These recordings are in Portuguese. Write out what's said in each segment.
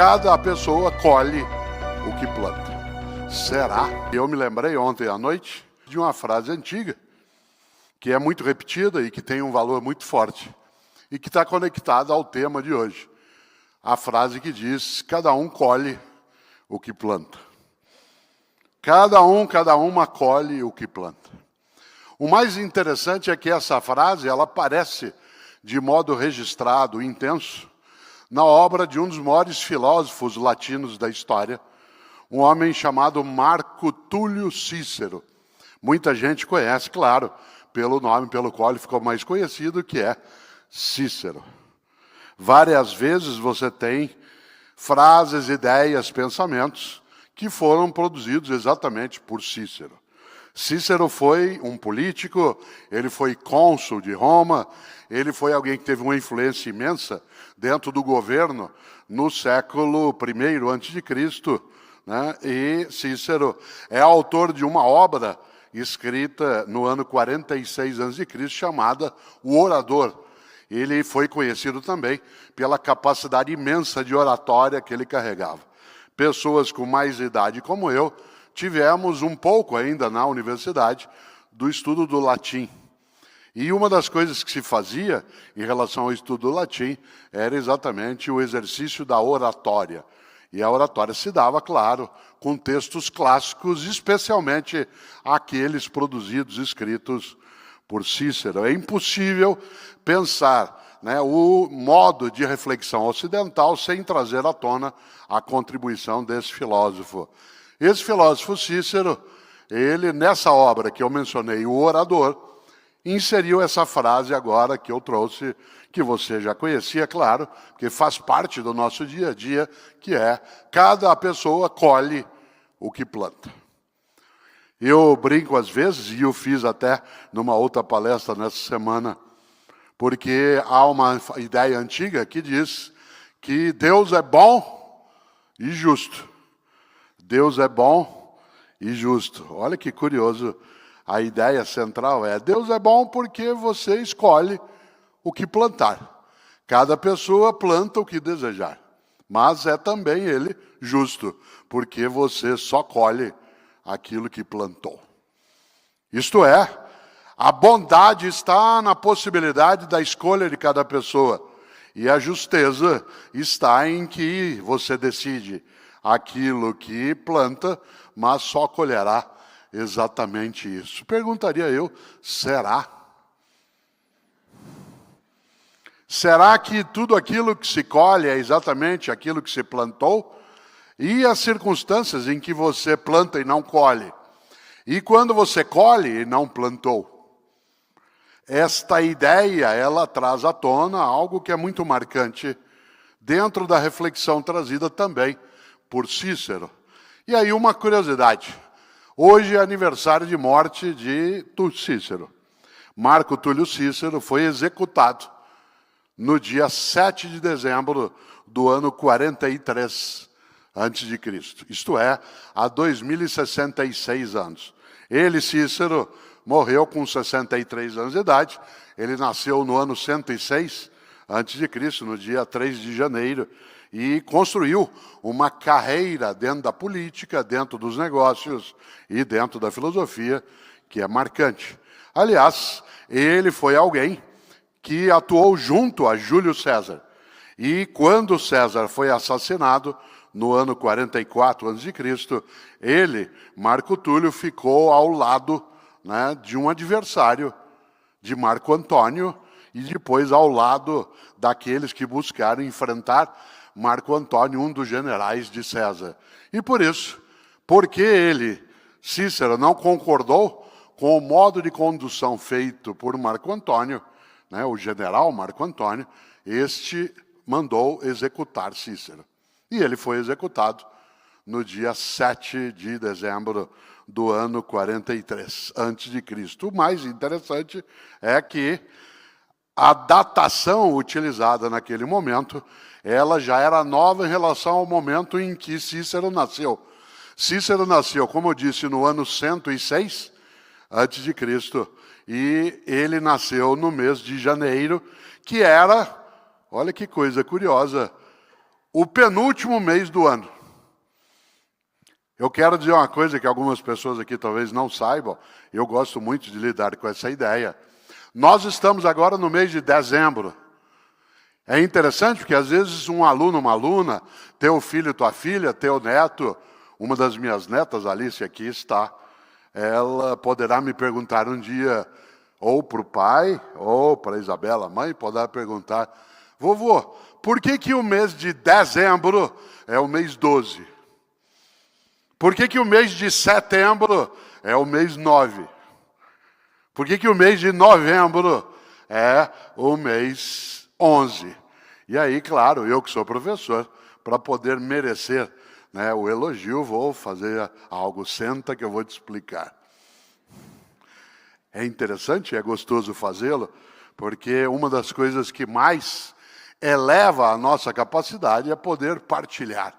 cada pessoa colhe o que planta. Será? Eu me lembrei ontem à noite de uma frase antiga, que é muito repetida e que tem um valor muito forte, e que está conectada ao tema de hoje. A frase que diz: cada um colhe o que planta. Cada uma colhe o que planta. O mais interessante é que essa frase, ela aparece de modo registrado, intenso, na obra de um dos maiores filósofos latinos da história, um homem chamado Marco Túlio Cícero. Muita gente conhece, claro, pelo nome pelo qual ele ficou mais conhecido, que é Cícero. Várias vezes você tem frases, ideias, pensamentos que foram produzidos exatamente por Cícero. Cícero foi um político, ele foi cônsul de Roma, ele foi alguém que teve uma influência imensa dentro do governo no século I a.C., né? E Cícero é autor de uma obra escrita no ano 46 a.C., chamada O Orador. Ele foi conhecido também pela capacidade imensa de oratória que ele carregava. Pessoas com mais idade como eu tivemos um pouco ainda na universidade do estudo do latim. E uma das coisas que se fazia em relação ao estudo do latim era exatamente o exercício da oratória. E a oratória se dava, claro, com textos clássicos, especialmente aqueles produzidos, escritos por Cícero. É impossível pensar, né, o modo de reflexão ocidental sem trazer à tona a contribuição desse filósofo. Esse filósofo Cícero, ele, nessa obra que eu mencionei, O Orador, inseriu essa frase agora que eu trouxe, que você já conhecia, claro, porque faz parte do nosso dia a dia, que é: cada pessoa colhe o que planta. Eu brinco às vezes, e eu fiz até numa outra palestra nessa semana, porque há uma ideia antiga que diz que Deus é bom e justo. Deus é bom e justo. Olha que curioso. A ideia central é: Deus é bom porque você escolhe o que plantar. Cada pessoa planta o que desejar. Mas é também Ele justo, porque você só colhe aquilo que plantou. Isto é, a bondade está na possibilidade da escolha de cada pessoa. E a justeza está em que você decide aquilo que planta, mas só colherá exatamente isso. Perguntaria eu: será? Será que tudo aquilo que se colhe é exatamente aquilo que se plantou? E as circunstâncias em que você planta e não colhe? E quando você colhe e não plantou? Esta ideia, ela traz à tona algo que é muito marcante dentro da reflexão trazida também por Cícero. E aí uma curiosidade. Hoje é aniversário de morte de Cícero. Marco Túlio Cícero foi executado no dia 7 de dezembro do ano 43 a.C., isto é, há 2066 anos. Ele, Cícero, morreu com 63 anos de idade. Ele nasceu no ano 106 a.C., no dia 3 de janeiro, e construiu uma carreira dentro da política, dentro dos negócios e dentro da filosofia, que é marcante. Aliás, ele foi alguém que atuou junto a Júlio César. E quando César foi assassinado, no ano 44 a.C., ele, Marco Túlio, ficou ao lado, né, de um adversário de Marco Antônio e depois ao lado daqueles que buscaram enfrentar Marco Antônio, um dos generais de César. E por isso, porque ele, Cícero, não concordou com o modo de condução feito por Marco Antônio, né, o general Marco Antônio, este mandou executar Cícero. E ele foi executado no dia 7 de dezembro do ano 43 a.C. O mais interessante é que a datação utilizada naquele momento, ela já era nova em relação ao momento em que Cícero nasceu. Cícero nasceu, como eu disse, no ano 106 a.C., e ele nasceu no mês de janeiro, que era, olha que coisa curiosa, o penúltimo mês do ano. Eu quero dizer uma coisa que algumas pessoas aqui talvez não saibam, eu gosto muito de lidar com essa ideia. Nós estamos agora no mês de dezembro. É interessante porque às vezes um aluno, uma aluna, teu filho, tua filha, teu neto, uma das minhas netas, Alice, aqui está, ela poderá me perguntar um dia, ou para o pai, ou para a Isabela, a mãe, poderá perguntar, vovô, por que o mês de dezembro é o mês 12? Por que o mês de setembro é o mês 9? Por que o mês de novembro é o mês 11? E aí, claro, eu que sou professor, para poder merecer, né, o elogio, vou fazer algo, senta que eu vou te explicar. É interessante, é gostoso fazê-lo, porque uma das coisas que mais eleva a nossa capacidade é poder partilhar.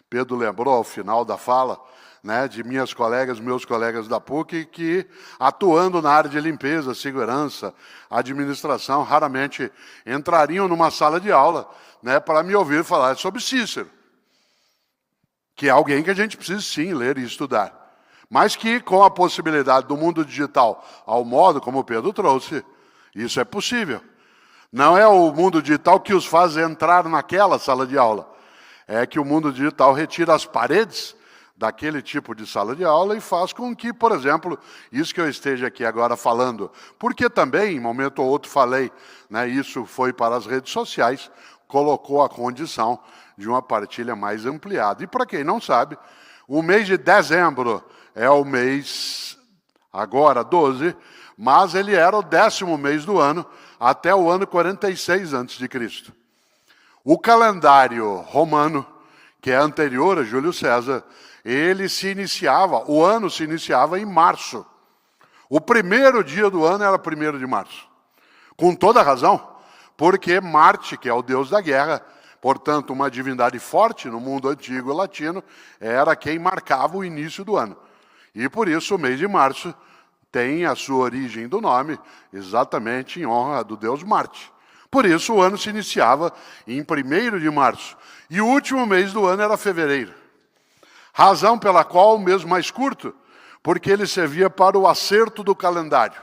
Pedro lembrou ao final da fala, né, de meus colegas da PUC, que atuando na área de limpeza, segurança, administração, raramente entrariam numa sala de aula, né, para me ouvir falar sobre Cícero, que é alguém que a gente precisa sim ler e estudar. Mas que com a possibilidade do mundo digital, ao modo como o Pedro trouxe, isso é possível. Não é o mundo digital que os faz entrar naquela sala de aula. É que o mundo digital retira as paredes daquele tipo de sala de aula e faz com que, por exemplo, isso que eu esteja aqui agora falando, porque também, em momento ou outro falei, né, isso foi para as redes sociais, colocou a condição de uma partilha mais ampliada. E para quem não sabe, o mês de dezembro é o mês, agora 12, mas ele era o 10º mês do ano, até o ano 46 a.C. O calendário romano, que é anterior a Júlio César, ele se iniciava, o ano se iniciava em março. O primeiro dia do ano era 1º de março. Com toda razão, porque Marte, que é o deus da guerra, portanto, uma divindade forte no mundo antigo e latino, era quem marcava o início do ano. E por isso o mês de março tem a sua origem do nome, exatamente em honra do deus Marte. Por isso o ano se iniciava em 1º de março. E o último mês do ano era fevereiro. Razão pela qual o mês mais curto, porque ele servia para o acerto do calendário.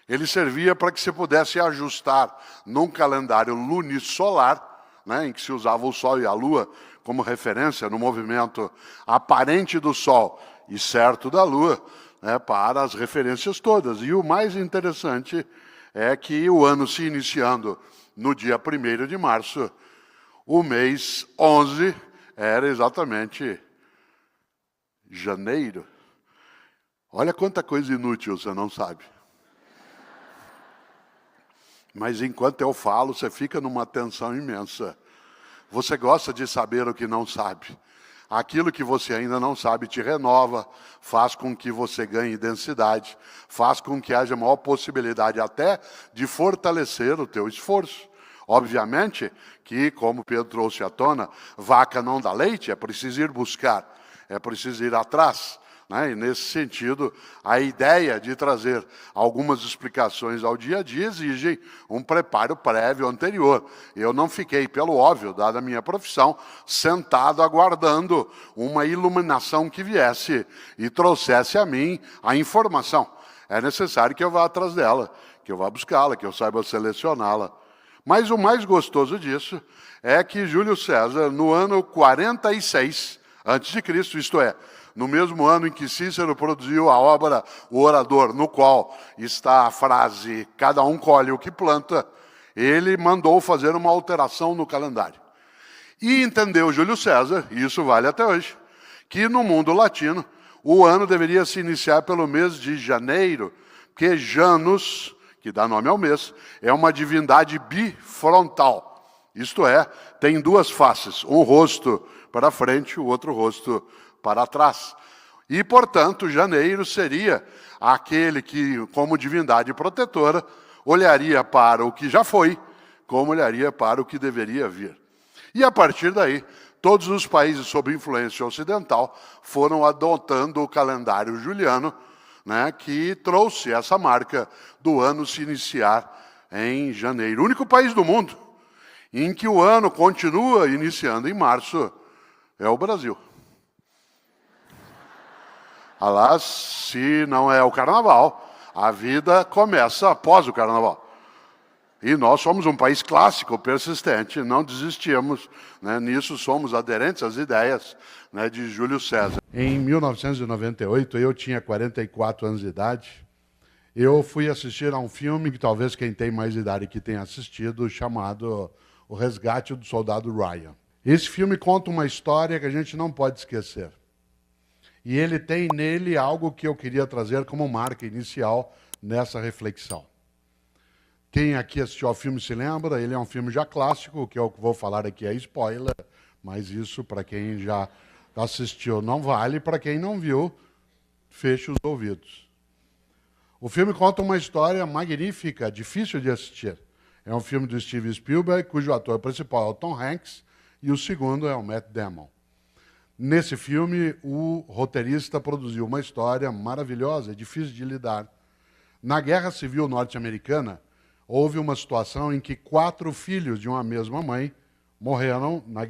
Ele servia para que se pudesse ajustar num calendário lunisolar, né, em que se usava o Sol e a Lua como referência no movimento aparente do Sol e certo da Lua, né, para as referências todas. E o mais interessante é que o ano se iniciando no dia 1º de março, o mês 11 era exatamente janeiro. Olha quanta coisa inútil você não sabe. Mas enquanto eu falo, você fica numa tensão imensa. Você gosta de saber o que não sabe. Aquilo que você ainda não sabe te renova, faz com que você ganhe densidade, faz com que haja maior possibilidade até de fortalecer o teu esforço. Obviamente que, como Pedro trouxe à tona, vaca não dá leite, é preciso ir buscar, é preciso ir atrás. E, nesse sentido, a ideia de trazer algumas explicações ao dia a dia exige um preparo prévio anterior. Eu não fiquei, pelo óbvio, dada a minha profissão, sentado aguardando uma iluminação que viesse e trouxesse a mim a informação. É necessário que eu vá atrás dela, que eu vá buscá-la, que eu saiba selecioná-la. Mas o mais gostoso disso é que Júlio César, no ano 46 a.C., isto é, no mesmo ano em que Cícero produziu a obra O Orador, no qual está a frase "cada um colhe o que planta", ele mandou fazer uma alteração no calendário. E entendeu Júlio César, e isso vale até hoje, que no mundo latino o ano deveria se iniciar pelo mês de janeiro, porque Janus, que dá nome ao mês, é uma divindade bifrontal. Isto é, tem duas faces, um rosto para frente, o outro rosto para trás. E, portanto, janeiro seria aquele que, como divindade protetora, olharia para o que já foi, como olharia para o que deveria vir. E, a partir daí, todos os países sob influência ocidental foram adotando o calendário juliano, que trouxe essa marca do ano se iniciar em janeiro. O único país do mundo em que o ano continua iniciando em março, é o Brasil. Aliás, se não é o carnaval, a vida começa após o carnaval. E nós somos um país clássico, persistente, não desistimos, né? Nisso somos aderentes às ideias, né, de Júlio César. Em 1998, eu tinha 44 anos de idade, eu fui assistir a um filme que talvez quem tem mais idade que tenha assistido, chamado O Resgate do Soldado Ryan. Esse filme conta uma história que a gente não pode esquecer. E ele tem nele algo que eu queria trazer como marca inicial nessa reflexão. Quem aqui assistiu ao filme se lembra, ele é um filme já clássico, o que eu vou falar aqui é spoiler, mas isso para quem já assistiu não vale, para quem não viu, feche os ouvidos. O filme conta uma história magnífica, difícil de assistir. É um filme do Steven Spielberg, cujo ator principal é o Tom Hanks, e o segundo é o Matt Damon. Nesse filme, o roteirista produziu uma história maravilhosa, difícil de lidar. Na Guerra Civil Norte-Americana, houve uma situação em que 4 filhos de uma mesma mãe morreram na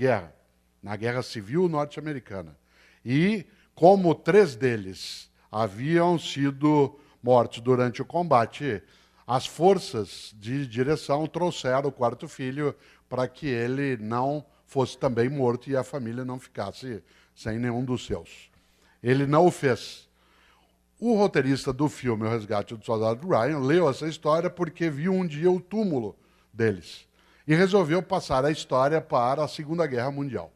Guerra Civil Norte-Americana. E, como 3 deles haviam sido mortos durante o combate, as forças de direção trouxeram o 4º filho para que ele não fosse também morto e a família não ficasse sem nenhum dos seus. Ele não o fez. O roteirista do filme O Resgate do Soldado Ryan leu essa história porque viu um dia o túmulo deles e resolveu passar a história para a Segunda Guerra Mundial.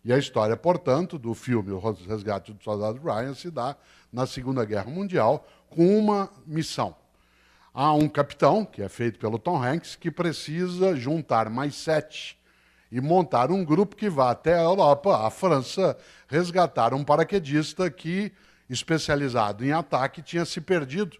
E a história, portanto, do filme O Resgate do Soldado Ryan se dá na Segunda Guerra Mundial com uma missão. Há um capitão, que é feito pelo Tom Hanks, que precisa juntar mais 7 e montar um grupo que vá até a Europa, a França, resgatar um paraquedista que, especializado em ataque, tinha se perdido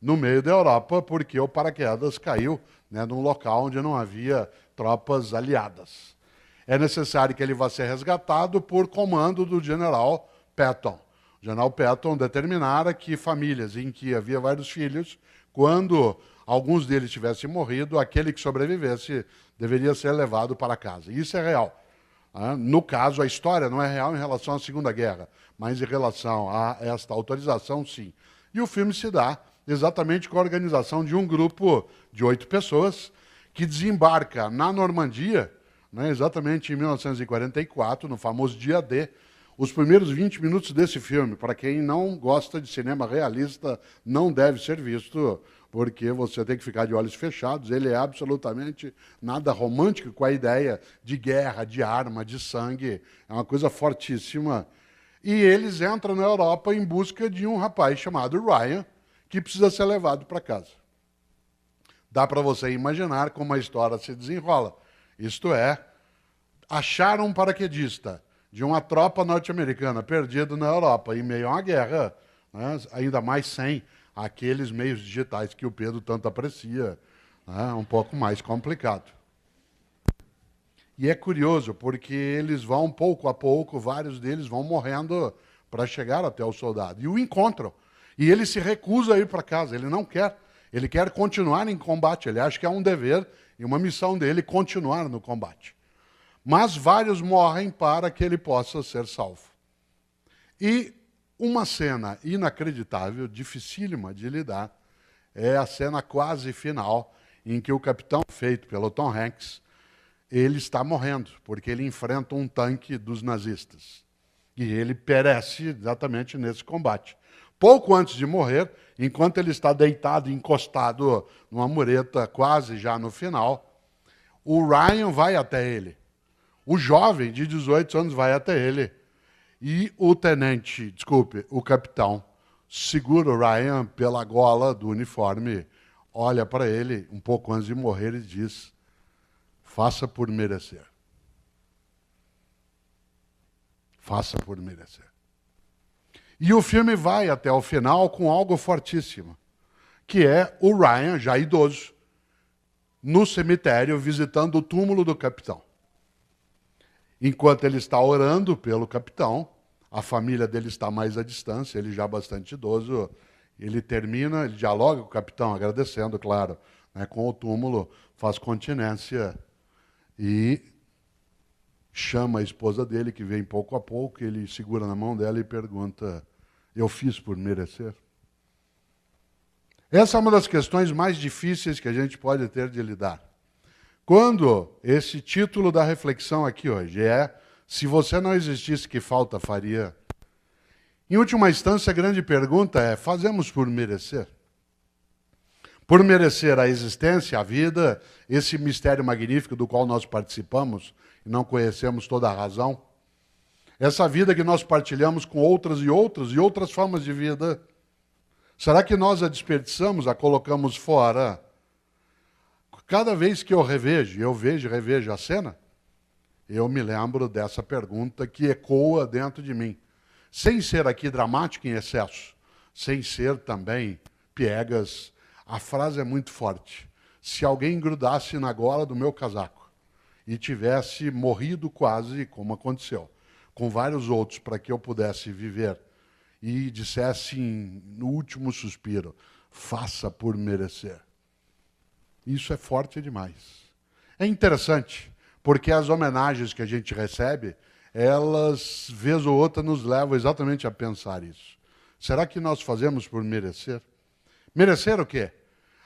no meio da Europa porque o paraquedas caiu, né, num local onde não havia tropas aliadas. É necessário que ele vá ser resgatado por comando do general Patton. O general Patton determinara que famílias em que havia vários filhos, quando alguns deles tivessem morrido, aquele que sobrevivesse deveria ser levado para casa. Isso é real. No caso, a história não é real em relação à Segunda Guerra, mas em relação a esta autorização, sim. E o filme se dá exatamente com a organização de um grupo de 8 pessoas que desembarca na Normandia, né, exatamente em 1944, no famoso dia D. Os primeiros 20 minutos desse filme, para quem não gosta de cinema realista, não deve ser visto, porque você tem que ficar de olhos fechados. Ele é absolutamente nada romântico com a ideia de guerra, de arma, de sangue. É uma coisa fortíssima. E eles entram na Europa em busca de um rapaz chamado Ryan, que precisa ser levado para casa. Dá para você imaginar como a história se desenrola. Isto é, acharam um paraquedista de uma tropa norte-americana perdido na Europa, em meio a uma guerra, né, ainda mais sem aqueles meios digitais que o Pedro tanto aprecia, né, um pouco mais complicado. E é curioso, porque eles vão, pouco a pouco, vários deles vão morrendo para chegar até o soldado. E o encontram. E ele se recusa a ir para casa, ele não quer. Ele quer continuar em combate, ele acha que é um dever e uma missão dele continuar no combate. Mas vários morrem para que ele possa ser salvo. E uma cena inacreditável, dificílima de lidar, é a cena quase final, em que o capitão, feito pelo Tom Hanks, ele está morrendo, porque ele enfrenta um tanque dos nazistas. E ele perece exatamente nesse combate. Pouco antes de morrer, enquanto ele está deitado, encostado numa mureta, quase já no final, o Ryan vai até ele. O jovem de 18 anos vai até ele. E o capitão, segura o Ryan pela gola do uniforme, olha para ele, um pouco antes de morrer, e diz: faça por merecer. Faça por merecer. E o filme vai até o final com algo fortíssimo, que é o Ryan, já idoso, no cemitério, visitando o túmulo do capitão. Enquanto ele está orando pelo capitão, a família dele está mais à distância, ele já bastante idoso, ele termina, ele dialoga com o capitão, agradecendo, claro, né, com o túmulo, faz continência e chama a esposa dele, que vem pouco a pouco, ele segura na mão dela e pergunta: eu fiz por merecer? Essa é uma das questões mais difíceis que a gente pode ter de lidar. Quando esse título da reflexão aqui hoje é: se você não existisse, que falta faria? Em última instância, a grande pergunta é: fazemos por merecer? Por merecer a existência, a vida, esse mistério magnífico do qual nós participamos e não conhecemos toda a razão? Essa vida que nós partilhamos com outras e outras formas de vida, será que nós a desperdiçamos, a colocamos fora? Cada vez que eu vejo e revejo a cena, eu me lembro dessa pergunta que ecoa dentro de mim. Sem ser aqui dramático em excesso, sem ser também piegas, a frase é muito forte. Se alguém grudasse na gola do meu casaco e tivesse morrido quase, como aconteceu, com vários outros, para que eu pudesse viver, e dissesse no último suspiro: faça por merecer. Isso é forte demais. É interessante, porque as homenagens que a gente recebe, elas, vez ou outra, nos levam exatamente a pensar isso. Será que nós fazemos por merecer? Merecer o quê?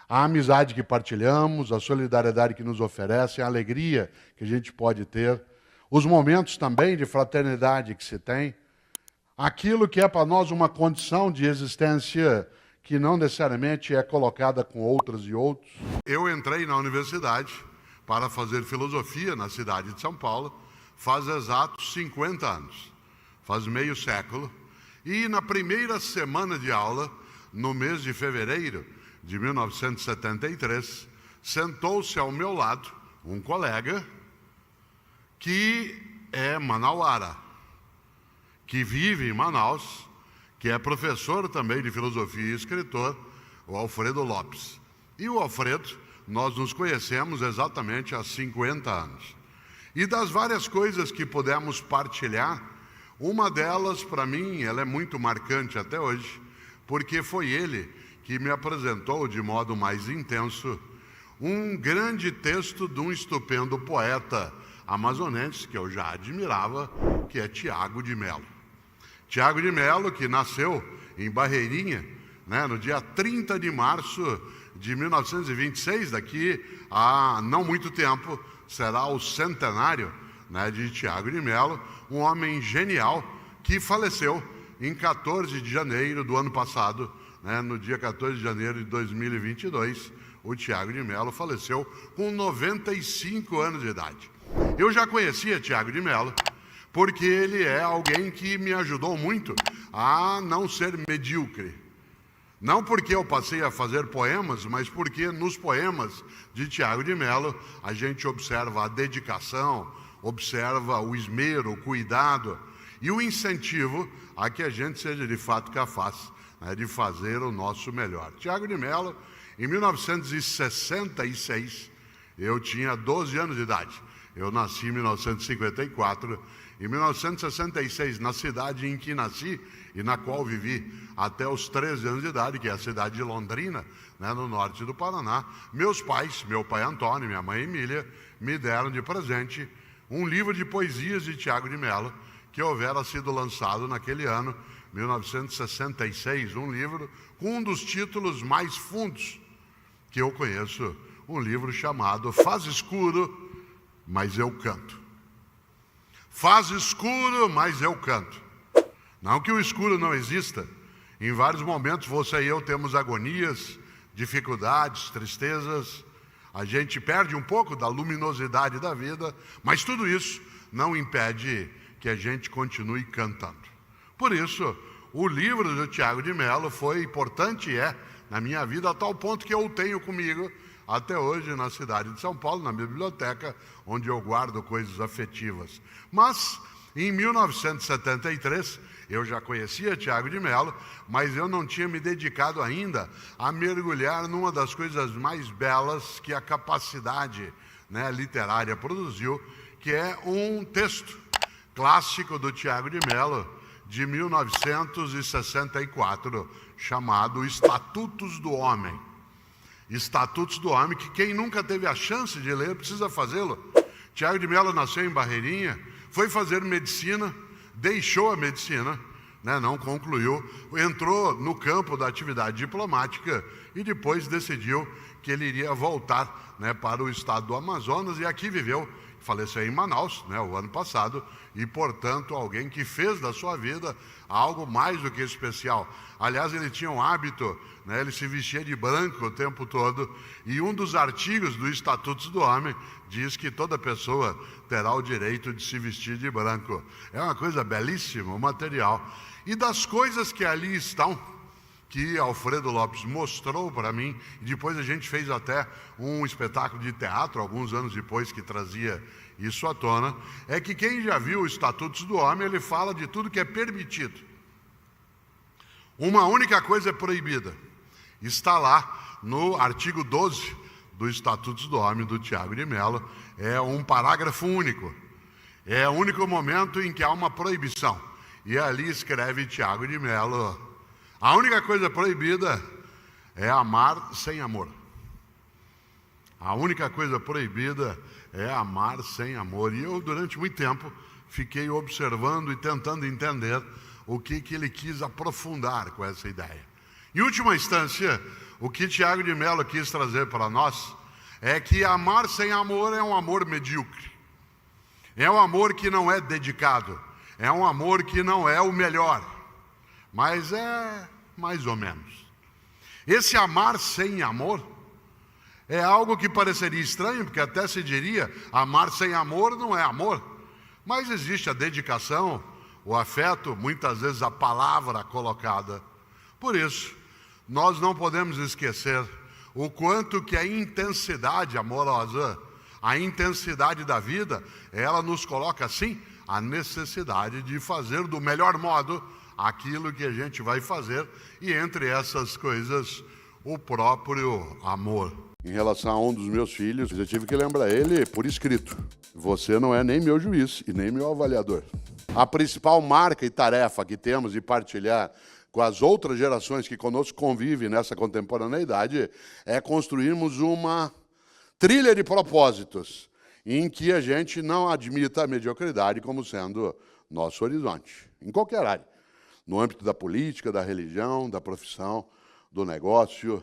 A amizade que partilhamos, a solidariedade que nos oferecem, a alegria que a gente pode ter, os momentos também de fraternidade que se tem, aquilo que é para nós uma condição de existência que não necessariamente é colocada com outras e outros. Eu entrei na universidade para fazer filosofia na cidade de São Paulo, faz exatos 50 anos, faz meio século, e na primeira semana de aula, no mês de fevereiro de 1973, sentou-se ao meu lado um colega que é manauara, que vive em Manaus, que é professor também de filosofia e escritor, o Alfredo Lopes. E o Alfredo, nós nos conhecemos exatamente há 50 anos. E das várias coisas que pudemos partilhar, uma delas, para mim, ela é muito marcante até hoje, porque foi ele que me apresentou de modo mais intenso um grande texto de um estupendo poeta amazonense, que eu já admirava, que é Tiago de Mello. Tiago de Mello, que nasceu em Barreirinha, no dia 30 de março de 1926, daqui a não muito tempo, será o centenário de Tiago de Mello, um homem genial que faleceu em 14 de janeiro do ano passado, no dia 14 de janeiro de 2022, o Tiago de Mello faleceu com 95 anos de idade. Eu já conhecia Tiago de Mello, porque ele é alguém que me ajudou muito a não ser medíocre. Não porque eu passei a fazer poemas, mas porque nos poemas de Tiago de Mello a gente observa a dedicação, observa o esmero, o cuidado e o incentivo a que a gente seja de fato capaz de fazer o nosso melhor. Tiago de Mello, em 1966, eu tinha 12 anos de idade. Eu nasci em 1954. Em 1966, na cidade em que nasci e na qual vivi até os 13 anos de idade, que é a cidade de Londrina, no norte do Paraná, meus pais, meu pai Antônio e minha mãe Emília, me deram de presente um livro de poesias de Tiago de Mello, que houvera sido lançado naquele ano, 1966, um livro com um dos títulos mais fundos que eu conheço, um livro chamado Faz Escuro, mas eu canto. Faz escuro, mas eu canto. Não que o escuro não exista. Em vários momentos você e eu temos agonias, dificuldades, tristezas. A gente perde um pouco da luminosidade da vida, mas tudo isso não impede que a gente continue cantando. Por isso, o livro do Tiago de Mello foi importante na minha vida, a tal ponto que eu o tenho comigo até hoje na cidade de São Paulo, na minha biblioteca, onde eu guardo coisas afetivas. Mas, em 1973, eu já conhecia Tiago de Mello, mas eu não tinha me dedicado ainda a mergulhar numa das coisas mais belas que a capacidade literária produziu, que é um texto clássico do Tiago de Mello, de 1964, chamado Estatutos do Homem. Estatutos do Homem, que quem nunca teve a chance de ler precisa fazê-lo. Tiago de Mello nasceu em Barreirinha, foi fazer medicina, deixou a medicina, né, não concluiu, entrou no campo da atividade diplomática e depois decidiu que ele iria voltar, né, para o estado do Amazonas, e aqui viveu, faleceu em Manaus, né, o ano passado, e, portanto, alguém que fez da sua vida algo mais do que especial. Aliás, ele tinha um hábito, né, ele se vestia de branco o tempo todo, e um dos artigos do Estatuto do Homem diz que toda pessoa terá o direito de se vestir de branco. É uma coisa belíssima, o material. E das coisas que ali estão, que Alfredo Lopes mostrou para mim, e depois a gente fez até um espetáculo de teatro, alguns anos depois, que trazia isso à tona, é que quem já viu o Estatutos do Homem, ele fala de tudo que é permitido. Uma única coisa é proibida. Está lá no artigo 12 do Estatutos do Homem, do Tiago de Mello, é um parágrafo único. É o único momento em que há uma proibição. E ali escreve Tiago de Mello: a única coisa proibida é amar sem amor. A única coisa proibida é amar sem amor. E eu, durante muito tempo, fiquei observando e tentando entender o que ele quis aprofundar com essa ideia. Em última instância, o que Tiago de Mello quis trazer para nós é que amar sem amor é um amor medíocre. É um amor que não é dedicado. É um amor que não é o melhor, mas é mais ou menos. Esse amar sem amor é algo que pareceria estranho, porque até se diria, amar sem amor não é amor. Mas existe a dedicação, o afeto, muitas vezes a palavra colocada. Por isso, nós não podemos esquecer o quanto que a intensidade amorosa, a intensidade da vida, ela nos coloca, sim, a necessidade de fazer do melhor modo aquilo que a gente vai fazer, e entre essas coisas, o próprio amor. Em relação a um dos meus filhos, eu tive que lembrar ele por escrito: você não é nem meu juiz e nem meu avaliador. A principal marca e tarefa que temos de partilhar com as outras gerações que conosco convivem nessa contemporaneidade é construirmos uma trilha de propósitos em que a gente não admita a mediocridade como sendo nosso horizonte, em qualquer área, no âmbito da política, da religião, da profissão, do negócio.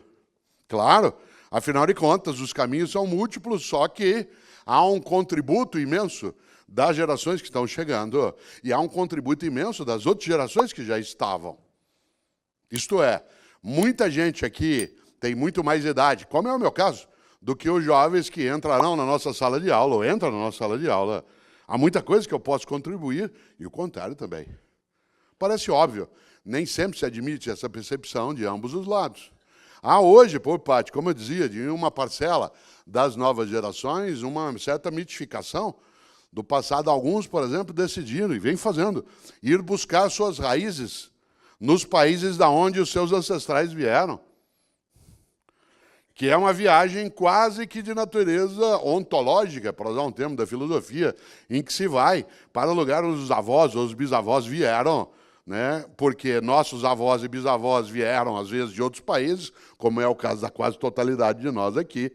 Claro, afinal de contas, os caminhos são múltiplos, só que há um contributo imenso das gerações que estão chegando e há um contributo imenso das outras gerações que já estavam. Isto é, muita gente aqui tem muito mais idade, como é o meu caso, do que os jovens que entrarão na nossa sala de aula, ou entram na nossa sala de aula. Há muita coisa que eu posso contribuir, e o contrário também. Parece óbvio, nem sempre se admite essa percepção de ambos os lados. Há hoje, por parte, como eu dizia, de uma parcela das novas gerações, uma certa mitificação do passado. Alguns, por exemplo, decidiram, e vêm fazendo, ir buscar suas raízes nos países da onde os seus ancestrais vieram, que é uma viagem quase que de natureza ontológica, para usar um termo da filosofia, em que se vai para o lugar onde os avós ou os bisavós vieram, né? Porque nossos avós e bisavós vieram, às vezes, de outros países, como é o caso da quase totalidade de nós aqui,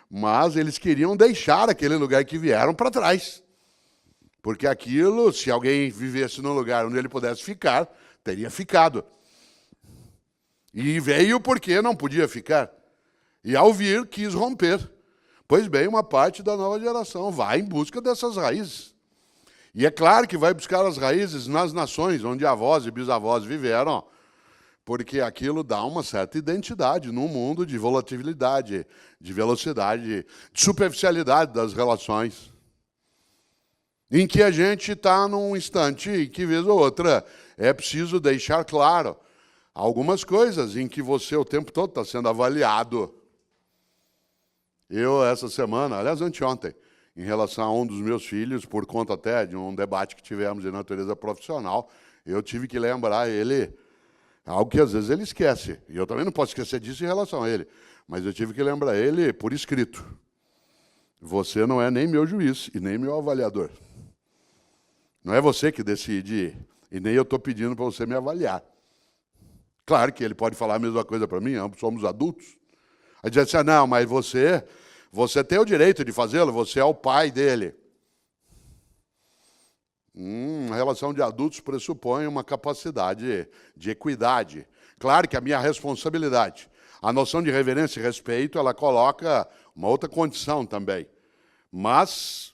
mas eles queriam deixar aquele lugar que vieram para trás, porque aquilo, se alguém vivesse num lugar onde ele pudesse ficar, teria ficado. E veio porque não podia ficar. E ao vir, quis romper. Pois bem, uma parte da nova geração vai em busca dessas raízes. E é claro que vai buscar as raízes nas nações onde avós e bisavós viveram, porque aquilo dá uma certa identidade num mundo de volatilidade, de velocidade, de superficialidade das relações, em que a gente está num instante em que, vez ou outra, é preciso deixar claro algumas coisas em que você o tempo todo está sendo avaliado. Eu, essa semana, aliás, anteontem, em relação a um dos meus filhos, por conta até de um debate que tivemos de natureza profissional, eu tive que lembrar ele algo que às vezes ele esquece. E eu também não posso esquecer disso em relação a ele. Mas eu tive que lembrar ele por escrito. Você não é nem meu juiz e nem meu avaliador. Não é você que decide e nem eu estou pedindo para você me avaliar. Claro que ele pode falar a mesma coisa para mim, ambos somos adultos. Aí diz assim, não, mas você tem o direito de fazê-lo, você é o pai dele. A relação de adultos pressupõe uma capacidade de equidade. Claro que a minha responsabilidade, a noção de reverência e respeito, ela coloca uma outra condição também. Mas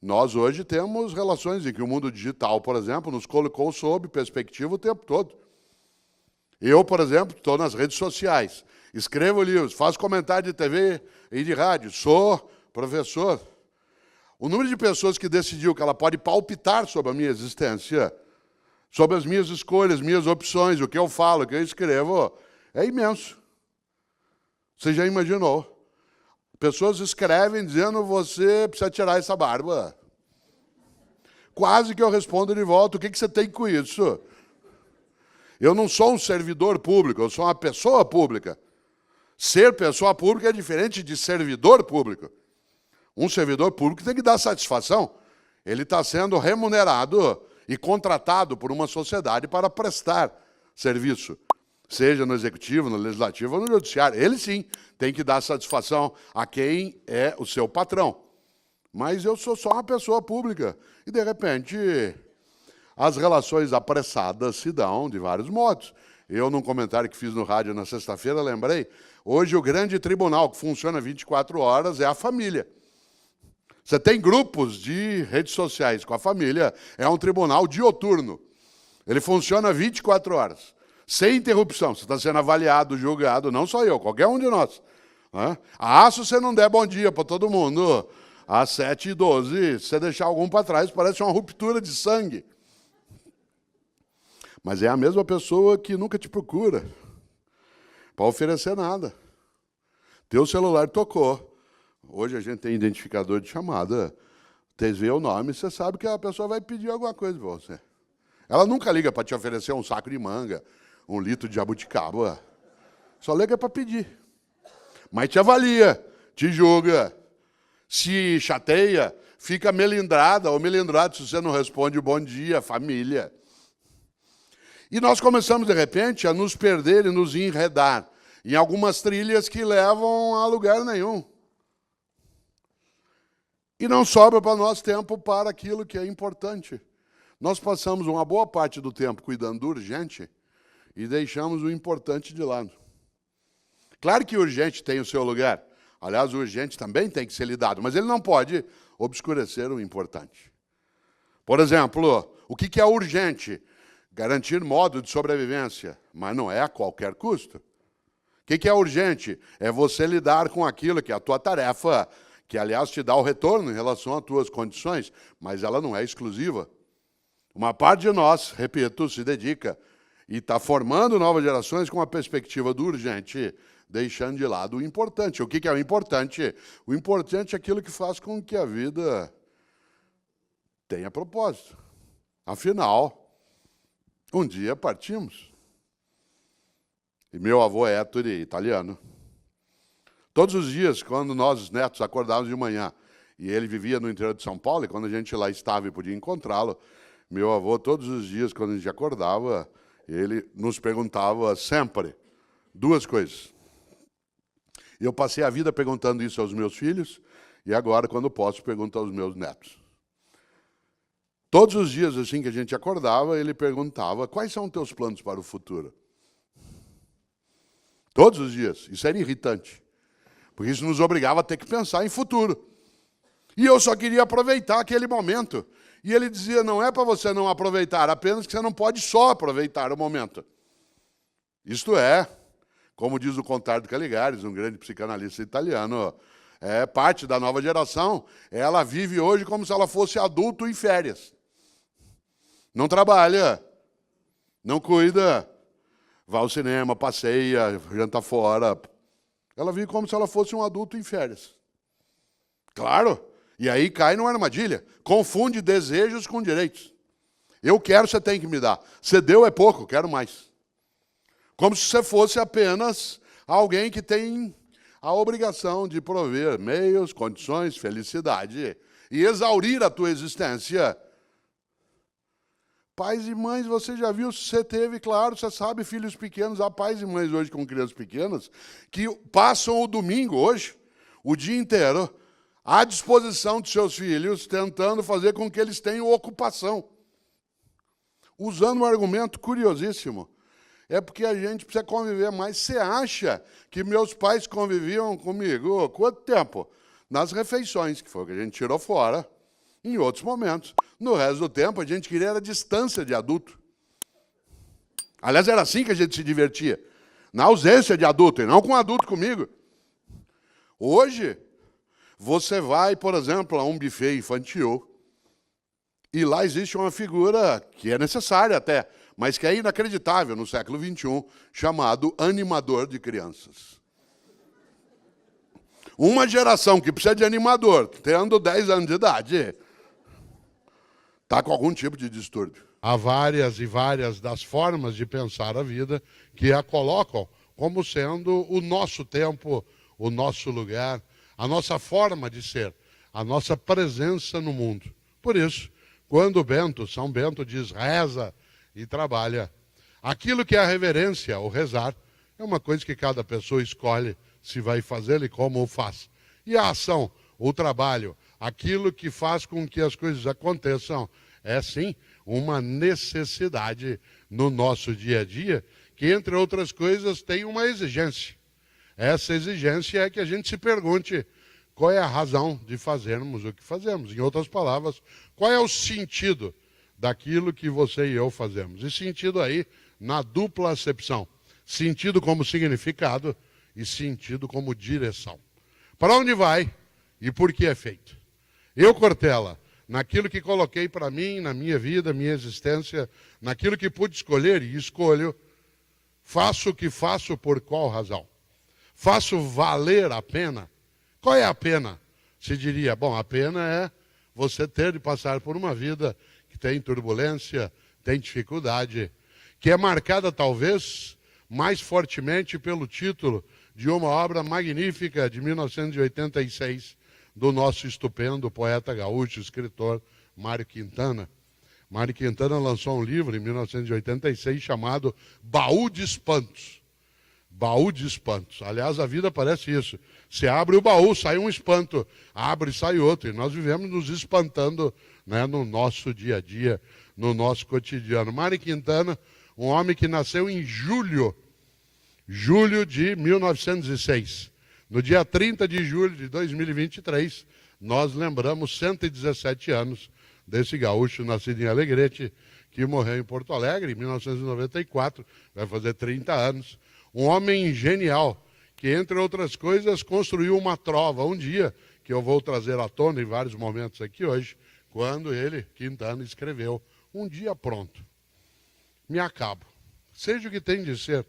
nós hoje temos relações em que o mundo digital, por exemplo, nos colocou sob perspectiva o tempo todo. Eu, por exemplo, estou nas redes sociais, escrevo livros, faço comentário de TV e de rádio, sou professor. O número de pessoas que decidiu que ela pode palpitar sobre a minha existência, sobre as minhas escolhas, minhas opções, o que eu falo, o que eu escrevo, é imenso. Você já imaginou? Pessoas escrevem dizendo, você precisa tirar essa barba. Quase que eu respondo de volta, o que você tem com isso? Eu não sou um servidor público, eu sou uma pessoa pública. Ser pessoa pública é diferente de servidor público. Um servidor público tem que dar satisfação. Ele está sendo remunerado e contratado por uma sociedade para prestar serviço, seja no executivo, no legislativo ou no judiciário. Ele sim tem que dar satisfação a quem é o seu patrão. Mas eu sou só uma pessoa pública. E, de repente, as relações apressadas se dão de vários modos. Eu, num comentário que fiz no rádio na sexta-feira, lembrei, hoje o grande tribunal que funciona 24 horas é a família. Você tem grupos de redes sociais com a família, é um tribunal dioturno. Ele funciona 24 horas, sem interrupção. Você está sendo avaliado, julgado, não só eu, qualquer um de nós. Se você não der bom dia para todo mundo, às 7h12, se você deixar algum para trás, parece uma ruptura de sangue. Mas é a mesma pessoa que nunca te procura para oferecer nada. Teu celular tocou. Hoje a gente tem identificador de chamada. Você vê o nome, você sabe que a pessoa vai pedir alguma coisa para você. Ela nunca liga para te oferecer um saco de manga, 1 litro de jabuticaba. Só liga para pedir. Mas te avalia, te julga, se chateia, fica melindrada ou melindrado se você não responde bom dia, família. E nós começamos, de repente, a nos perder e nos enredar em algumas trilhas que levam a lugar nenhum. E não sobra para nós tempo para aquilo que é importante. Nós passamos uma boa parte do tempo cuidando do urgente e deixamos o importante de lado. Claro que o urgente tem o seu lugar. Aliás, o urgente também tem que ser lidado, mas ele não pode obscurecer o importante. Por exemplo, o que é urgente? Garantir modo de sobrevivência, mas não é a qualquer custo. O que é urgente? É você lidar com aquilo que é a tua tarefa, que, aliás, te dá o retorno em relação às tuas condições, mas ela não é exclusiva. Uma parte de nós, repito, se dedica e está formando novas gerações com a perspectiva do urgente, deixando de lado o importante. O que é o importante? O importante é aquilo que faz com que a vida tenha propósito. Afinal, um dia partimos. E meu avô é Ettore, italiano. Todos os dias, quando nós, os netos, acordávamos de manhã, e ele vivia no interior de São Paulo, e quando a gente lá estava e podia encontrá-lo, meu avô, todos os dias, quando a gente acordava, ele nos perguntava sempre 2 coisas. Eu passei a vida perguntando isso aos meus filhos, e agora, quando posso, pergunto aos meus netos. Todos os dias, assim que a gente acordava, ele perguntava, quais são os teus planos para o futuro? Todos os dias. Isso era irritante. Porque isso nos obrigava a ter que pensar em futuro. E eu só queria aproveitar aquele momento. E ele dizia, não é para você não aproveitar, apenas que você não pode só aproveitar o momento. Isto é, como diz o Contardo Caligares, um grande psicanalista italiano, é parte da nova geração, ela vive hoje como se ela fosse adulto em férias. Não trabalha, não cuida, vai ao cinema, passeia, janta fora. Ela vive como se ela fosse um adulto em férias. Claro, e aí cai numa armadilha. Confunde desejos com direitos. Eu quero, você tem que me dar. Você deu é pouco, quero mais. Como se você fosse apenas alguém que tem a obrigação de prover meios, condições, felicidade e exaurir a tua existência. Pais e mães, você já viu, se você teve, claro, você sabe, filhos pequenos, há pais e mães hoje com crianças pequenas que passam o domingo hoje, o dia inteiro, à disposição dos seus filhos, tentando fazer com que eles tenham ocupação. Usando um argumento curiosíssimo. É porque a gente precisa conviver mais. Você acha que meus pais conviviam comigo quanto tempo? Nas refeições, que foi o que a gente tirou fora, em outros momentos. No resto do tempo, a gente queria era distância de adulto. Aliás, era assim que a gente se divertia. Na ausência de adulto, e não com adulto comigo. Hoje, você vai, por exemplo, a um buffet infantil, e lá existe uma figura que é necessária até, mas que é inacreditável no século XXI, chamado animador de crianças. Uma geração que precisa de animador, tendo 10 anos de idade, está com algum tipo de distúrbio. Há várias e várias das formas de pensar a vida que a colocam como sendo o nosso tempo, o nosso lugar, a nossa forma de ser, a nossa presença no mundo. Por isso, quando São Bento diz reza e trabalha, aquilo que é a reverência, o rezar, é uma coisa que cada pessoa escolhe se vai fazê-lo e como o faz. E a ação, o trabalho, aquilo que faz com que as coisas aconteçam, é sim uma necessidade no nosso dia a dia, que entre outras coisas tem uma exigência. Essa exigência é que a gente se pergunte qual é a razão de fazermos o que fazemos. Em outras palavras, qual é o sentido daquilo que você e eu fazemos. E sentido aí na dupla acepção. Sentido como significado e sentido como direção. Para onde vai e por que é feito? Eu, Cortella, naquilo que coloquei para mim, na minha vida, minha existência, naquilo que pude escolher e escolho, faço o que faço por qual razão? Faço valer a pena? Qual é a pena? Se diria, bom, a pena é você ter de passar por uma vida que tem turbulência, tem dificuldade, que é marcada talvez mais fortemente pelo título de uma obra magnífica de 1986, do nosso estupendo poeta gaúcho, escritor Mário Quintana. Mário Quintana lançou um livro em 1986 chamado Baú de Espantos. Baú de espantos. Aliás, a vida parece isso. Você abre o baú, sai um espanto. Abre e sai outro. E nós vivemos nos espantando, né, no nosso dia a dia, no nosso cotidiano. Mário Quintana, um homem que nasceu em julho de 1906. No dia 30 de julho de 2023, nós lembramos 117 anos desse gaúcho nascido em Alegrete, que morreu em Porto Alegre em 1994, vai fazer 30 anos. Um homem genial, que, entre outras coisas, construiu uma trova um dia, que eu vou trazer à tona em vários momentos aqui hoje, quando ele, Quintana, escreveu, um dia pronto, me acabo. Seja o que tem de ser,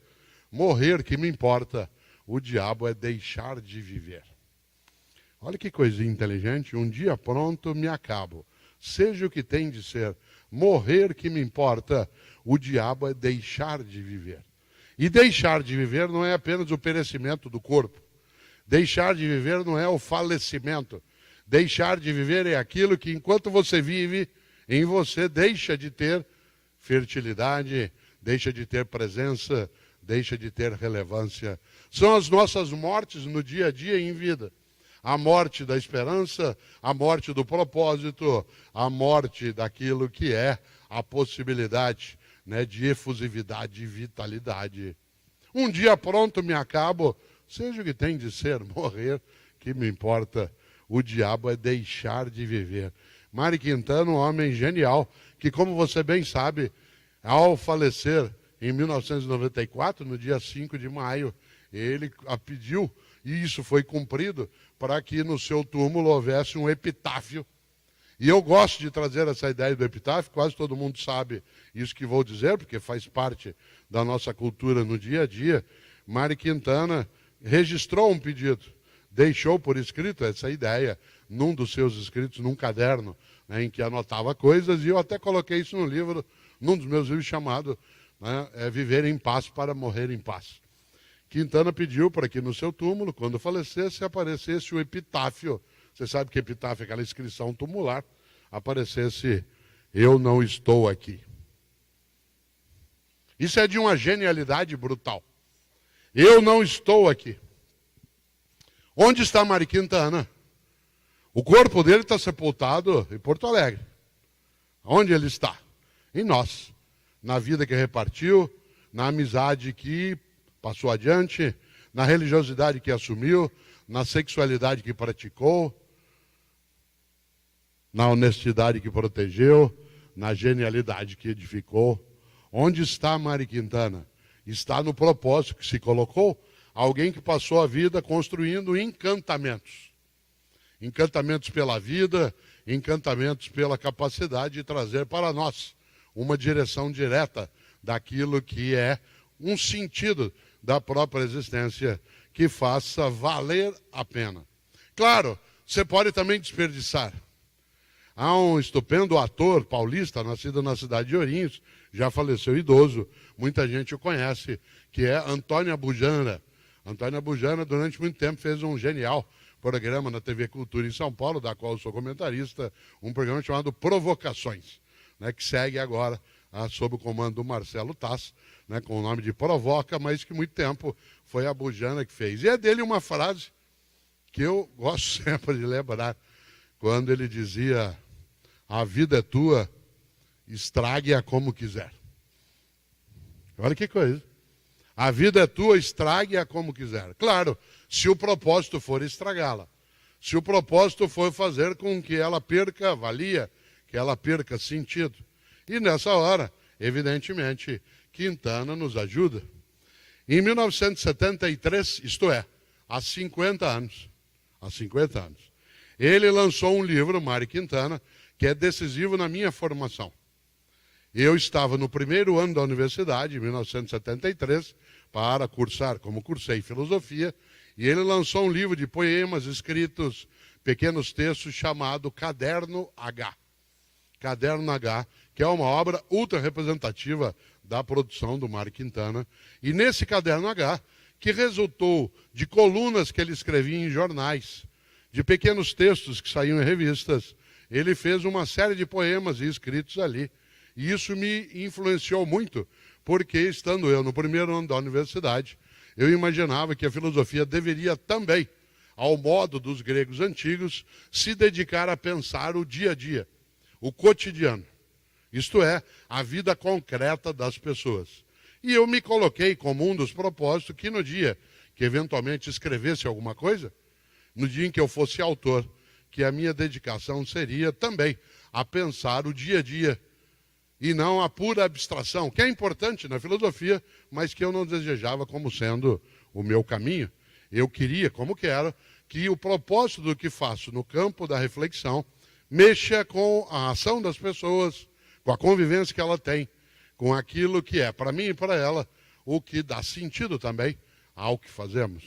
morrer que me importa, o diabo é deixar de viver. Olha que coisinha inteligente, um dia pronto, me acabo. Seja o que tem de ser, morrer que me importa, o diabo é deixar de viver. E deixar de viver não é apenas o perecimento do corpo. Deixar de viver não é o falecimento. Deixar de viver é aquilo que, enquanto você vive, em você deixa de ter fertilidade, deixa de ter presença, deixa de ter relevância. São as nossas mortes no dia a dia em vida. A morte da esperança, a morte do propósito, a morte daquilo que é a possibilidade, né, de efusividade e vitalidade. Um dia pronto me acabo, seja o que tem de ser, morrer, que me importa. O diabo é deixar de viver. Mário Quintana, um homem genial, que, como você bem sabe, ao falecer em 1994, no dia 5 de maio, ele pediu, e isso foi cumprido, para que no seu túmulo houvesse um epitáfio. E eu gosto de trazer essa ideia do epitáfio, quase todo mundo sabe isso que vou dizer, porque faz parte da nossa cultura no dia a dia. Mário Quintana registrou um pedido, deixou por escrito essa ideia num dos seus escritos, num caderno, né, em que anotava coisas, e eu até coloquei isso no livro, num dos meus livros chamado, né, Viver em Paz para Morrer em Paz. Quintana pediu para que no seu túmulo, quando falecesse, aparecesse o epitáfio. Você sabe que epitáfio é aquela inscrição tumular, aparecesse, eu não estou aqui. Isso é de uma genialidade brutal. Eu não estou aqui. Onde está Mário Quintana? O corpo dele está sepultado em Porto Alegre. Onde ele está? Em nós. Na vida que repartiu, na amizade que passou adiante, na religiosidade que assumiu, na sexualidade que praticou, na honestidade que protegeu, na genialidade que edificou. Onde está Mari Quintana? Está no propósito que se colocou. Alguém que passou a vida construindo encantamentos. Encantamentos pela vida, encantamentos pela capacidade de trazer para nós uma direção direta daquilo que é um sentido da própria existência que faça valer a pena. Claro, você pode também desperdiçar. Há um estupendo ator paulista, nascido na cidade de Ourinhos, já faleceu idoso, muita gente o conhece, que é Antônio Abujamra. Antônio Abujamra, durante muito tempo, fez um genial programa na TV Cultura em São Paulo, da qual eu sou comentarista, um programa chamado Provocações, né, que segue agora sob o comando do Marcelo Tass, né, com o nome de Provoca, mas que muito tempo foi a Abujamra que fez. E é dele uma frase que eu gosto sempre de lembrar, quando ele dizia: a vida é tua, estrague-a como quiser. Olha que coisa. A vida é tua, estrague-a como quiser. Claro, se o propósito for estragá-la. Se o propósito for fazer com que ela perca valia, que ela perca sentido. E nessa hora, evidentemente, Quintana nos ajuda. Em 1973, isto é, há 50 anos, ele lançou um livro, Mari Quintana, que é decisivo na minha formação. Eu estava no primeiro ano da universidade, em 1973, para cursar, como cursei filosofia, e ele lançou um livro de poemas escritos, pequenos textos, chamado Caderno H. Caderno H, que é uma obra ultra representativa da produção do Mari Quintana. E nesse Caderno H, que resultou de colunas que ele escrevia em jornais, de pequenos textos que saíam em revistas, ele fez uma série de poemas e escritos ali. E isso me influenciou muito, porque estando eu no primeiro ano da universidade, eu imaginava que a filosofia deveria também, ao modo dos gregos antigos, se dedicar a pensar o dia a dia, o cotidiano. Isto é, a vida concreta das pessoas. E eu me coloquei como um dos propósitos que no dia que eventualmente escrevesse alguma coisa, no dia em que eu fosse autor, que a minha dedicação seria também a pensar o dia a dia, e não a pura abstração, que é importante na filosofia, mas que eu não desejava como sendo o meu caminho. Eu queria, como quero, que o propósito do que faço no campo da reflexão mexa com a ação das pessoas, com a convivência que ela tem, com aquilo que é, para mim e para ela, o que dá sentido também ao que fazemos.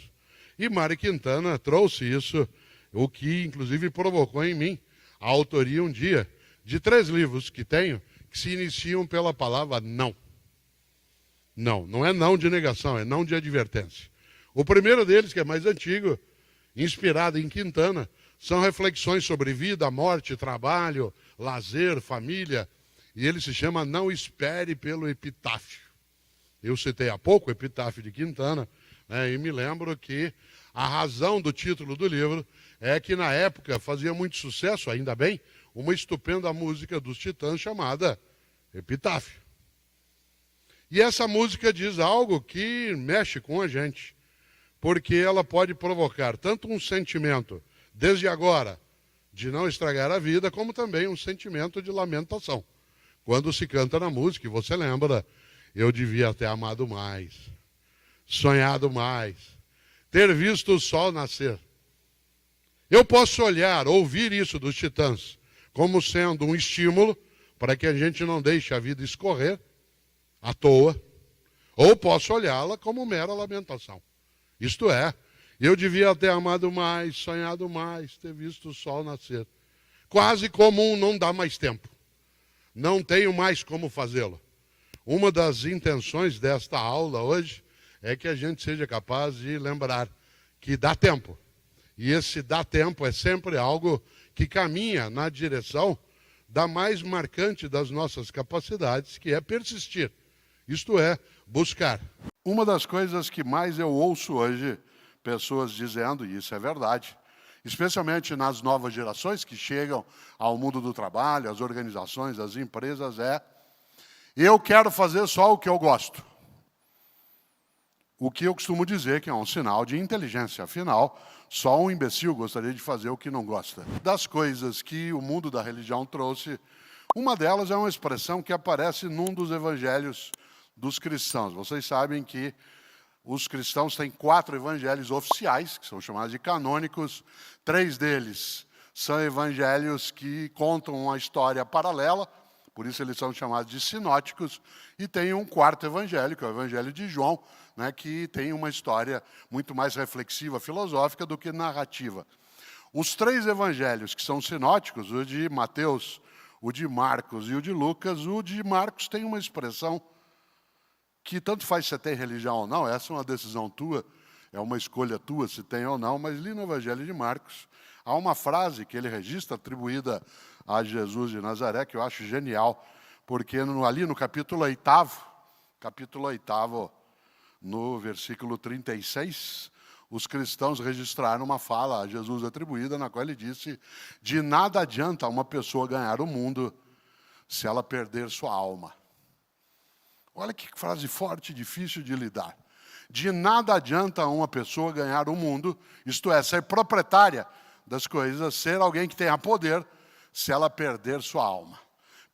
E Mari Quintana trouxe isso, o que inclusive provocou em mim a autoria um dia de 3 livros que tenho, que se iniciam pela palavra não. Não, não é não de negação, é não de advertência. O primeiro deles, que é mais antigo, inspirado em Quintana, são reflexões sobre vida, morte, trabalho, lazer, família, e ele se chama Não Espere pelo Epitáfio. Eu citei há pouco o Epitáfio de Quintana, né, e me lembro que a razão do título do livro é que na época fazia muito sucesso, ainda bem, uma estupenda música dos Titãs chamada Epitáfio. E essa música diz algo que mexe com a gente, porque ela pode provocar tanto um sentimento, desde agora, de não estragar a vida, como também um sentimento de lamentação. Quando se canta na música, e você lembra, eu devia ter amado mais, sonhado mais, ter visto o sol nascer. Eu posso olhar, ouvir isso dos Titãs, como sendo um estímulo para que a gente não deixe a vida escorrer à toa, ou posso olhá-la como mera lamentação. Isto é, eu devia ter amado mais, sonhado mais, ter visto o sol nascer. Quase como um não dá mais tempo. Não tenho mais como fazê-lo. Uma das intenções desta aula hoje é que a gente seja capaz de lembrar que dá tempo. E esse dá tempo é sempre algo que caminha na direção da mais marcante das nossas capacidades, que é persistir. Isto é, buscar. Uma das coisas que mais eu ouço hoje, pessoas dizendo, e isso é verdade, especialmente nas novas gerações que chegam ao mundo do trabalho, às organizações, às empresas, eu quero fazer só o que eu gosto. O que eu costumo dizer que é um sinal de inteligência. Afinal, só um imbecil gostaria de fazer o que não gosta. Das coisas que o mundo da religião trouxe, uma delas é uma expressão que aparece num dos evangelhos dos cristãos. Vocês sabem que os cristãos têm 4 evangelhos oficiais, que são chamados de canônicos. 3 deles são evangelhos que contam uma história paralela, por isso eles são chamados de sinóticos. E tem um 4º evangelho, que é o evangelho de João, que tem uma história muito mais reflexiva, filosófica, do que narrativa. Os 3 evangelhos que são sinóticos, o de Mateus, o de Marcos e o de Lucas, o de Marcos tem uma expressão que tanto faz se você tem religião ou não, essa é uma decisão tua, é uma escolha tua se tem ou não, mas ali no evangelho de Marcos, há uma frase que ele registra, atribuída a Jesus de Nazaré, que eu acho genial, porque ali no capítulo 8º, no versículo 36, os cristãos registraram uma fala a Jesus atribuída, na qual ele disse: de nada adianta uma pessoa ganhar o mundo se ela perder sua alma. Olha que frase forte e difícil de lidar. De nada adianta uma pessoa ganhar o mundo, isto é, ser proprietária das coisas, ser alguém que tenha poder, se ela perder sua alma.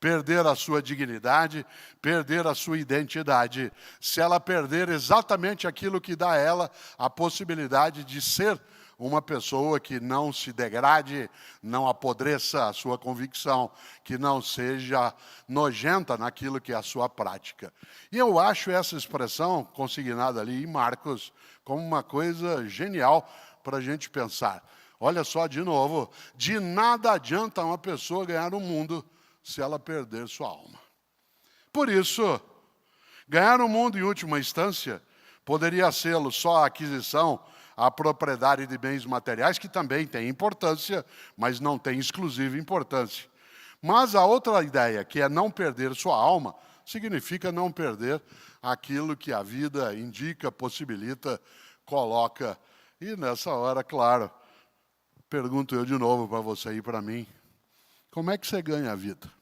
Perder a sua dignidade, perder a sua identidade, se ela perder exatamente aquilo que dá a ela a possibilidade de ser uma pessoa que não se degrade, não apodreça a sua convicção, que não seja nojenta naquilo que é a sua prática. E eu acho essa expressão consignada ali em Marcos como uma coisa genial para a gente pensar. Olha só de novo, de nada adianta uma pessoa ganhar o mundo se ela perder sua alma. Por isso, ganhar o mundo em última instância poderia ser só a aquisição, a propriedade de bens materiais, que também tem importância, mas não tem exclusiva importância. Mas a outra ideia, que é não perder sua alma, significa não perder aquilo que a vida indica, possibilita, coloca. E nessa hora, claro, pergunto eu de novo para você e para mim, como é que você ganha a vida?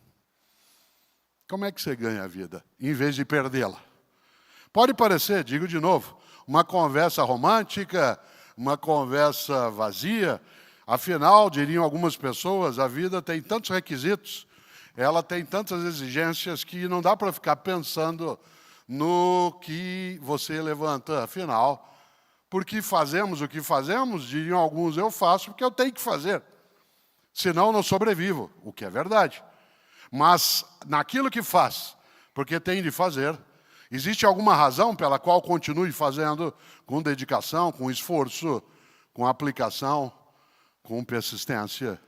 Como é que você ganha a vida, em vez de perdê-la? Pode parecer, digo de novo, uma conversa romântica, uma conversa vazia. Afinal, diriam algumas pessoas, a vida tem tantos requisitos, ela tem tantas exigências que não dá para ficar pensando no que você levanta. Afinal, por que fazemos o que fazemos? Diriam alguns, eu faço porque eu tenho que fazer. Senão não sobrevivo, o que é verdade. Mas naquilo que faz, porque tem de fazer, existe alguma razão pela qual continue fazendo com dedicação, com esforço, com aplicação, com persistência?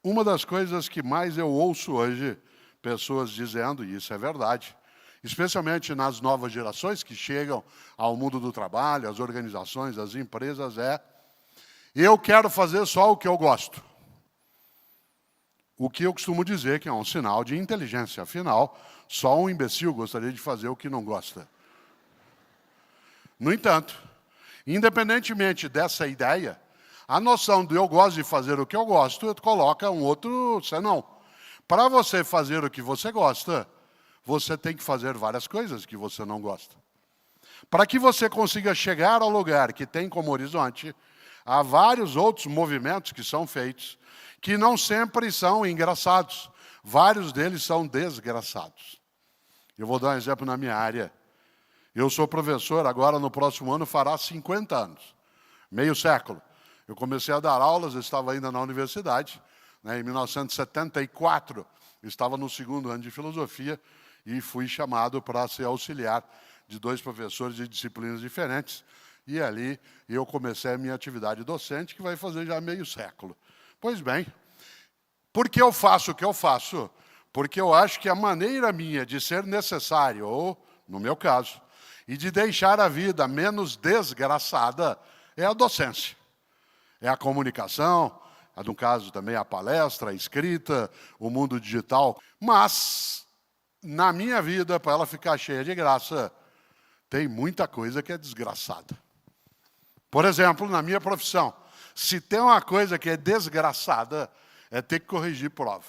Uma das coisas que mais eu ouço hoje pessoas dizendo, e isso é verdade, especialmente nas novas gerações que chegam ao mundo do trabalho, às organizações, às empresas, eu quero fazer só o que eu gosto. O que eu costumo dizer que é um sinal de inteligência. Afinal, só um imbecil gostaria de fazer o que não gosta. No entanto, independentemente dessa ideia, a noção de eu gosto de fazer o que eu gosto coloca um outro senão. Para você fazer o que você gosta, você tem que fazer várias coisas que você não gosta. Para que você consiga chegar ao lugar que tem como horizonte, há vários outros movimentos que são feitos, que não sempre são engraçados. Vários deles são desgraçados. Eu vou dar um exemplo na minha área. Eu sou professor, agora no próximo ano fará 50 anos, meio século. Eu comecei a dar aulas, eu estava ainda na universidade, em 1974, eu estava no 2º ano de filosofia e fui chamado para ser auxiliar de 2 professores de disciplinas diferentes. E ali eu comecei a minha atividade docente, que vai fazer já meio século. Pois bem, por que eu faço o que eu faço? Porque eu acho que a maneira minha de ser necessário, ou, no meu caso, e de deixar a vida menos desgraçada, é a docência. É a comunicação, no caso também a palestra, a escrita, o mundo digital. Mas, na minha vida, para ela ficar cheia de graça, tem muita coisa que é desgraçada. Por exemplo, na minha profissão, se tem uma coisa que é desgraçada, é ter que corrigir prova.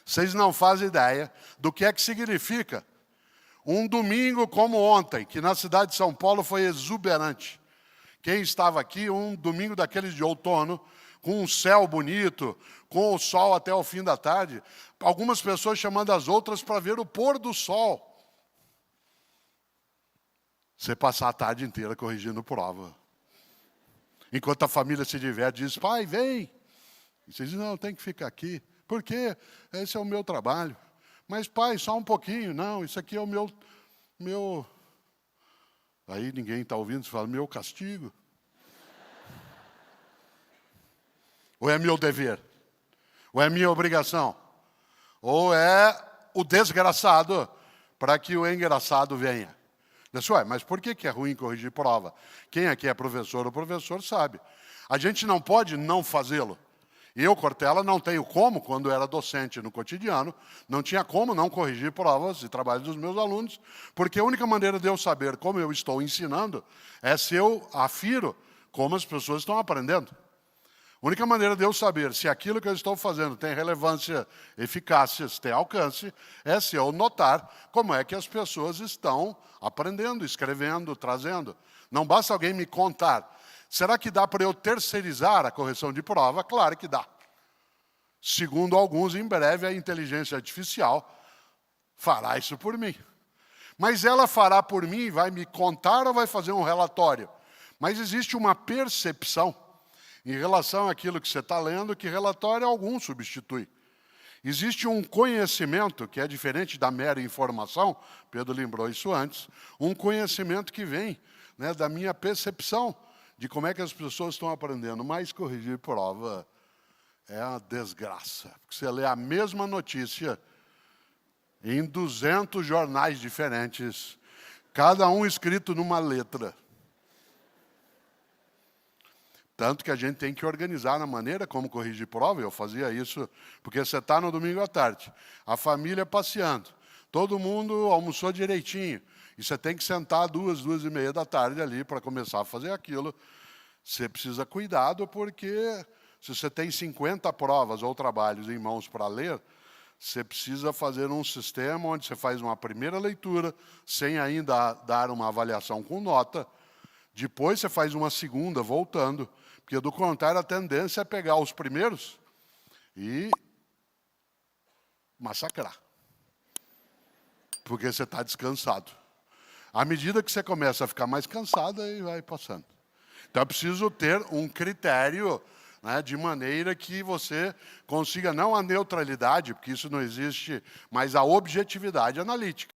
Vocês não fazem ideia do que é que significa um domingo como ontem, que na cidade de São Paulo foi exuberante. Quem estava aqui, um domingo daqueles de outono, com um céu bonito, com o sol até o fim da tarde, algumas pessoas chamando as outras para ver o pôr do sol. Você passar a tarde inteira corrigindo prova. Enquanto a família se diverte, diz, pai, vem. E você diz, não, tem que ficar aqui. Por quê? Esse é o meu trabalho. Mas, pai, só um pouquinho. Não, isso aqui é o meu... Aí ninguém está ouvindo, você fala, meu castigo. Ou é meu dever? Ou é minha obrigação? Ou é o desgraçado para que o engraçado venha? Mas por que é ruim corrigir prova? Quem aqui é professor ou professor sabe. A gente não pode não fazê-lo. Eu, Cortella, não tenho como, quando era docente no cotidiano, não tinha como não corrigir provas e trabalhos dos meus alunos, porque a única maneira de eu saber como eu estou ensinando é se eu afiro como as pessoas estão aprendendo. A única maneira de eu saber se aquilo que eu estou fazendo tem relevância, eficácia, se tem alcance, é se eu notar como é que as pessoas estão aprendendo, escrevendo, trazendo. Não basta alguém me contar. Será que dá para eu terceirizar a correção de prova? Claro que dá. Segundo alguns, em breve a inteligência artificial fará isso por mim. Mas ela fará por mim, vai me contar ou vai fazer um relatório? Mas existe uma percepção em relação àquilo que você está lendo, que relatório algum substitui. Existe um conhecimento que é diferente da mera informação, Pedro lembrou isso antes, um conhecimento que vem da minha percepção de como é que as pessoas estão aprendendo. Mas corrigir prova é uma desgraça. Porque você lê a mesma notícia em 200 jornais diferentes, cada um escrito numa letra. Tanto que a gente tem que organizar na maneira como corrigir prova. Eu fazia isso, porque você está no domingo à tarde, a família passeando, todo mundo almoçou direitinho, e você tem que sentar 2h da tarde ali para começar a fazer aquilo. Você precisa cuidado, porque se você tem 50 provas ou trabalhos em mãos para ler, você precisa fazer um sistema onde você faz uma primeira leitura, sem ainda dar uma avaliação com nota. Depois você faz uma segunda, voltando, porque do contrário a tendência é pegar os primeiros e massacrar. Porque você está descansado. À medida que você começa a ficar mais cansado, aí vai passando. Então, é preciso ter um critério, de maneira que você consiga, não a neutralidade, porque isso não existe, mas a objetividade analítica.